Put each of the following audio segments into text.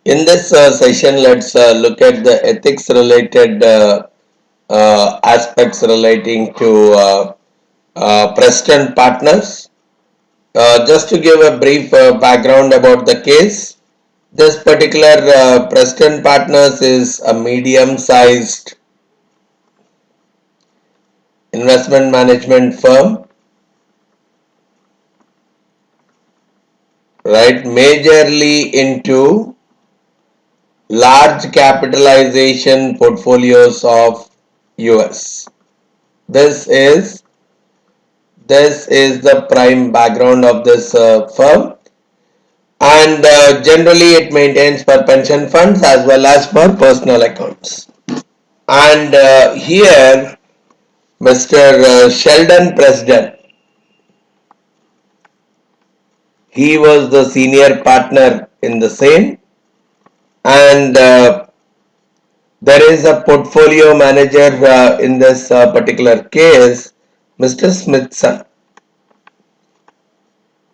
In this session, let's look at the ethics related aspects relating to Preston Partners. Just to give a brief background about the case, this particular Preston Partners is a medium-sized investment management firm, right? Majorly into large capitalization portfolios of US. This is this is the prime background of this firm, and generally it maintains for pension funds as well as for personal accounts. And here Mr. Sheldon Preston, he was the senior partner in the same, and there is a portfolio manager in this particular case, Mr. Smithson.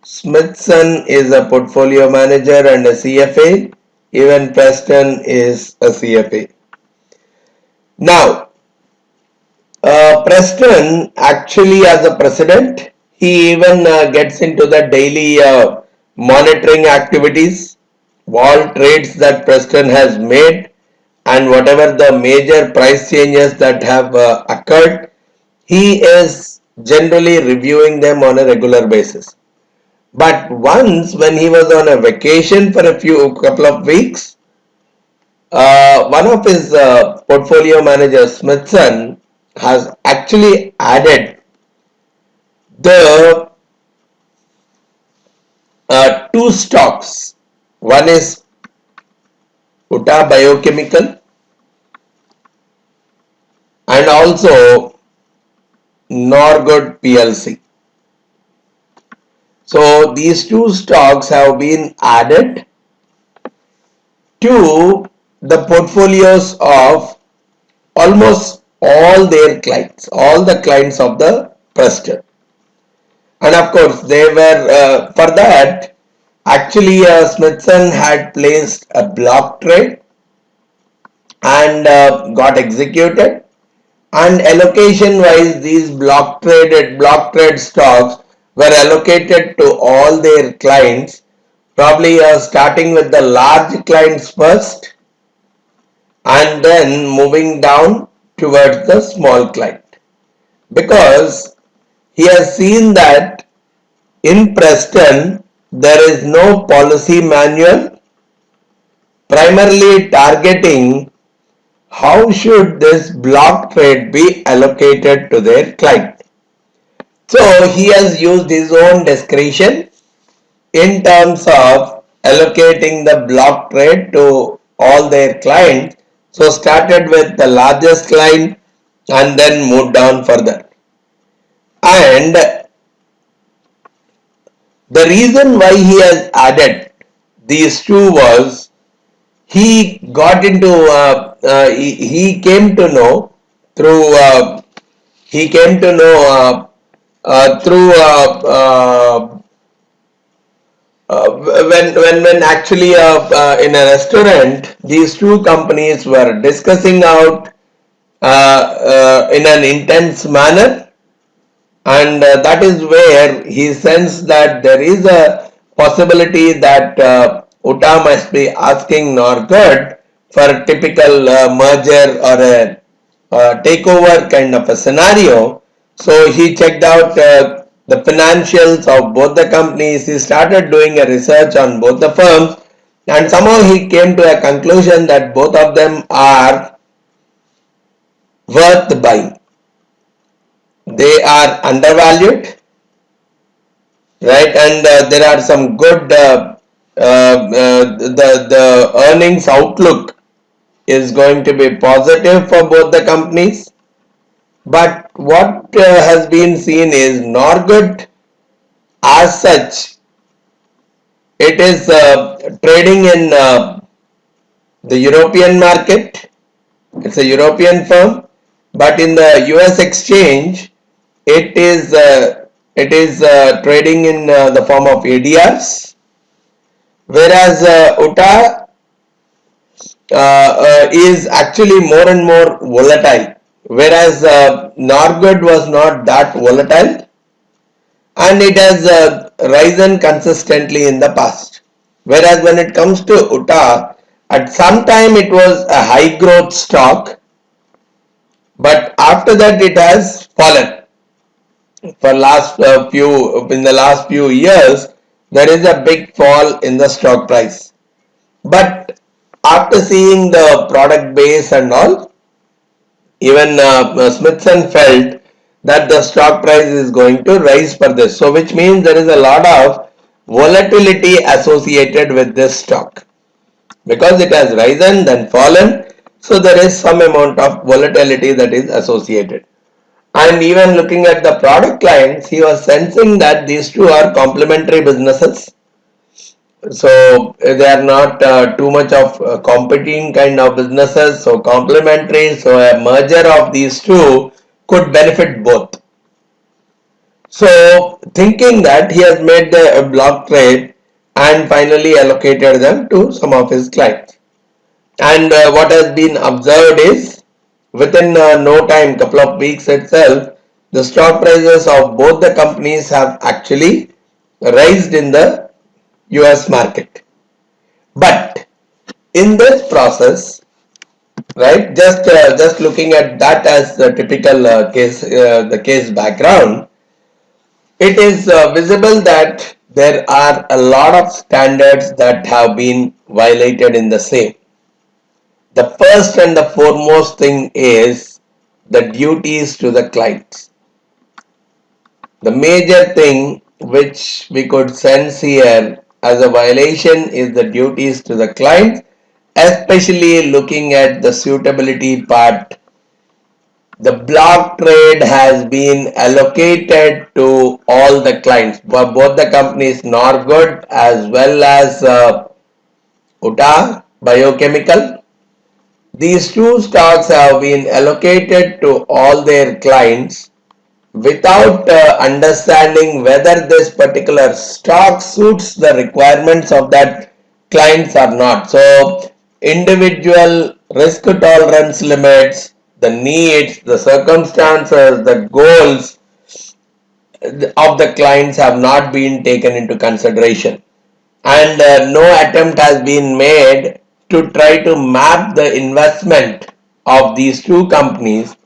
Smithson is a portfolio manager and a CFA. Even Preston is a CFA. Now, Preston actually, as a president, he even gets into the daily monitoring activities, all trades that Preston has made, and whatever the major price changes that have occurred, he is generally reviewing them on a regular basis. But once when he was on a vacation for a couple of weeks, one of his portfolio managers, Smithson, has actually added the two stocks. One is Utah Biochemical and also Norgood PLC. So these two stocks have been added to the portfolios of almost all their clients, all the clients of the Preston. And of course, they were, for that, actually Smithson had placed a block trade and got executed. And allocation wise, these block trade stocks were allocated to all their clients, probably starting with the large clients first and then moving down towards the small client, because he has seen that in Preston there is no policy manual primarily targeting how should this block trade be allocated to their client. So he has used his own discretion in terms of allocating the block trade to all their clients. So started with the largest client and then moved down further. And the reason why he has added these two was he got into he came to know through he came to know through when actually in a restaurant these two companies were discussing out in an intense manner, and that is where he sensed that there is a possibility that Utah must be asking Norgood for a typical merger or a takeover kind of a scenario. So he checked out the financials of both the companies. He started doing a research on both the firms, and somehow he came to a conclusion that both of them are worth buying. They are undervalued, right? And there are some good the earnings outlook is going to be positive for both the companies. But what has been seen is Norgood as such, it is trading in the European market. It's a European firm, but in the US exchange, it is trading in the form of ADRs, whereas Utah is actually more and more volatile, whereas Norgood was not that volatile, and it has risen consistently in the past. Whereas when it comes to Utah, at some time it was a high growth stock, but after that it has fallen. For the last few years, there is a big fall in the stock price. But after seeing the product base and all, even Smithson felt that the stock price is going to rise for this. So which means there is a lot of volatility associated with this stock. Because it has risen then fallen, so there is some amount of volatility that is associated. And even looking at the product lines, he was sensing that these two are complementary businesses. So they are not too much of competing kind of businesses, so complementary. So a merger of these two could benefit both. So thinking that, he has made a block trade and finally allocated them to some of his clients. And what has been observed is, within no time, couple of weeks itself, the stock prices of both the companies have actually raised in the US market. But in this process, right, just looking at that as the typical the case background, it is visible that there are a lot of standards that have been violated in the same. The first and the foremost thing is the duties to the clients. The major thing which we could sense here as a violation is the duties to the clients, especially looking at the suitability part. The block trade has been allocated to all the clients, both the companies Norgood as well as Utah Biochemical. These two stocks have been allocated to all their clients without understanding whether this particular stock suits the requirements of that clients or not. So individual risk tolerance limits, the needs, the circumstances, the goals of the clients have not been taken into consideration, and no attempt has been made to try to map the investment of these two companies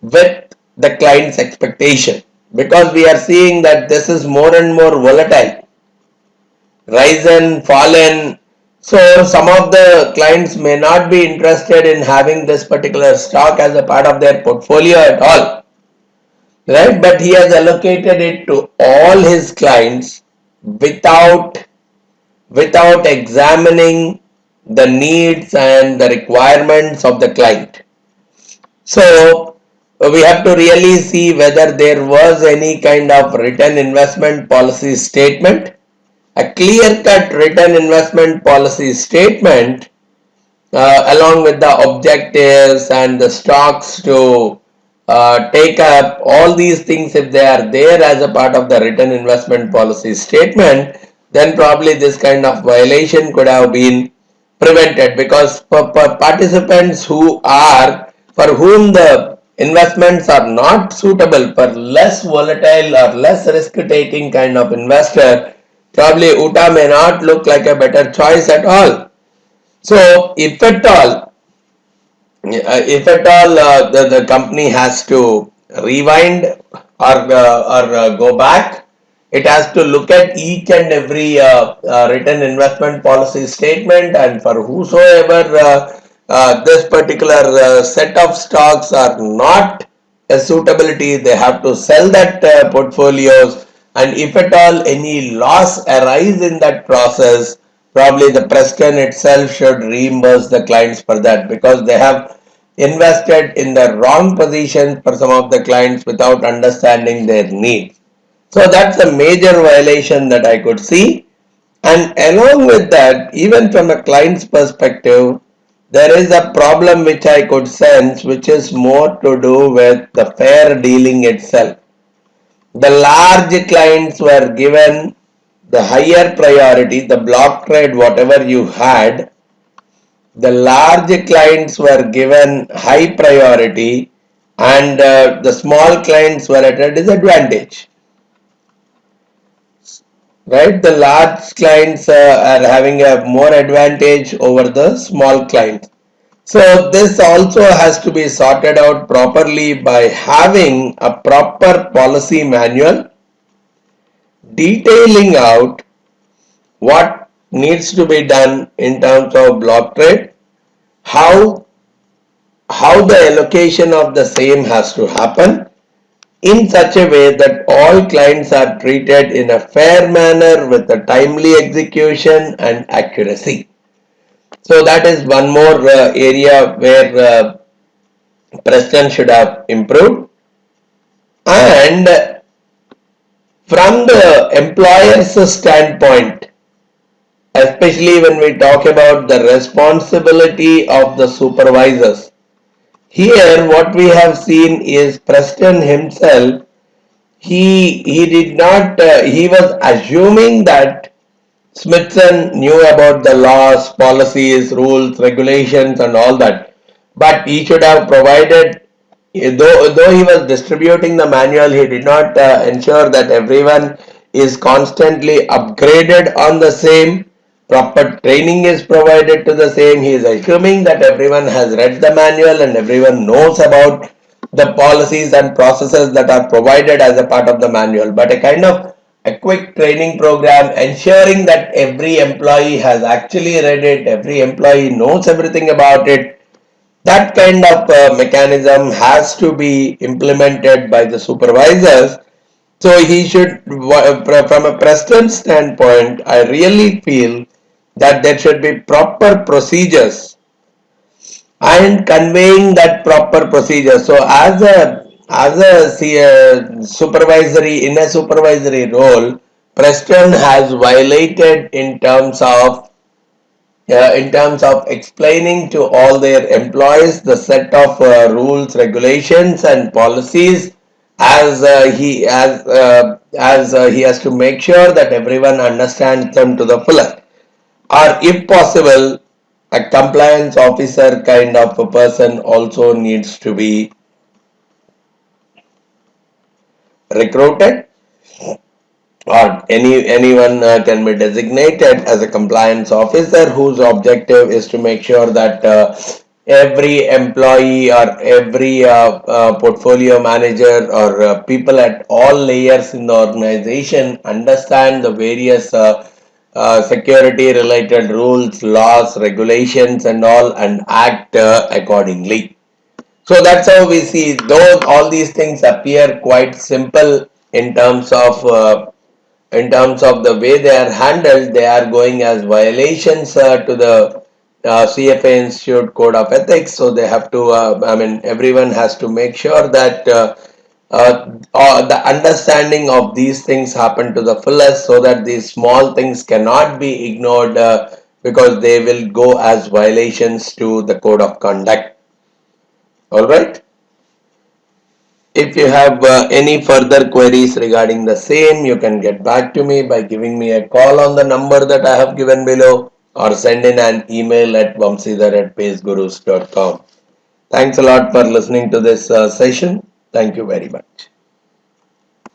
with the client's expectation, because we are seeing that this is more and more volatile, risen, fallen. So some of the clients may not be interested in having this particular stock as a part of their portfolio at all, right? But he has allocated it to all his clients without examining the needs and the requirements of the client. So we have to really see whether there was any kind of written investment policy statement. A clear-cut written investment policy statement along with the objectives and the stocks to take up, all these things, if they are there as a part of the written investment policy statement, then probably this kind of violation could have been prevented, because for participants for whom the investments are not suitable, for less volatile or less risk taking kind of investor, probably Utah may not look like a better choice at all. So the company has to rewind or go back, it has to look at each and every written investment policy statement, and for whosoever this particular set of stocks are not a suitability, they have to sell that portfolios, and if at all any loss arise in that process, probably the Preston itself should reimburse the clients for that, because they have invested in the wrong position for some of the clients without understanding their needs. So that's a major violation that I could see. And along with that, even from a client's perspective, there is a problem which I could sense, which is more to do with the fair dealing itself. The large clients were given the higher priority, the block trade, whatever you had, the large clients were given high priority and the small clients were at a disadvantage. Right, the large clients are having a more advantage over the small clients. So this also has to be sorted out properly by having a proper policy manual detailing out what needs to be done in terms of block trade, how the allocation of the same has to happen in such a way that all clients are treated in a fair manner with a timely execution and accuracy. So that is one more area where Preston should have improved. And from the employer's standpoint, especially when we talk about the responsibility of the supervisors, here what we have seen is Preston himself, he did not, he was assuming that Smithson knew about the laws, policies, rules, regulations and all that. But he should have provided, though he was distributing the manual, he did not ensure that everyone is constantly upgraded on the same. Proper training is provided to the same. He is assuming that everyone has read the manual and everyone knows about the policies and processes that are provided as a part of the manual. But a kind of a quick training program ensuring that every employee has actually read it, every employee knows everything about it, that kind of mechanism has to be implemented by the supervisors. So he should, from a Preston standpoint, I really feel that there should be proper procedures and conveying that proper procedure. So supervisory, in a supervisory role, Preston has violated in terms of explaining to all their employees the set of rules, regulations, and policies, as he has to make sure that everyone understands them to the fullest. Or if possible, a compliance officer kind of a person also needs to be recruited, or anyone can be designated as a compliance officer whose objective is to make sure that every employee or every portfolio manager or people at all layers in the organization understand the various security related rules, laws, regulations and all and act accordingly. So that's how we see, though all these things appear quite simple in terms of the way they are handled, they are going as violations to the CFA Institute Code of Ethics. So they have to, everyone has to make sure that the understanding of these things happen to the fullest, so that these small things cannot be ignored because they will go as violations to the code of conduct. All right. If you have any further queries regarding the same, you can get back to me by giving me a call on the number that I have given below, or send in an email at vamsidhar@pacegurus.com. Thanks a lot for listening to this session. Thank you very much.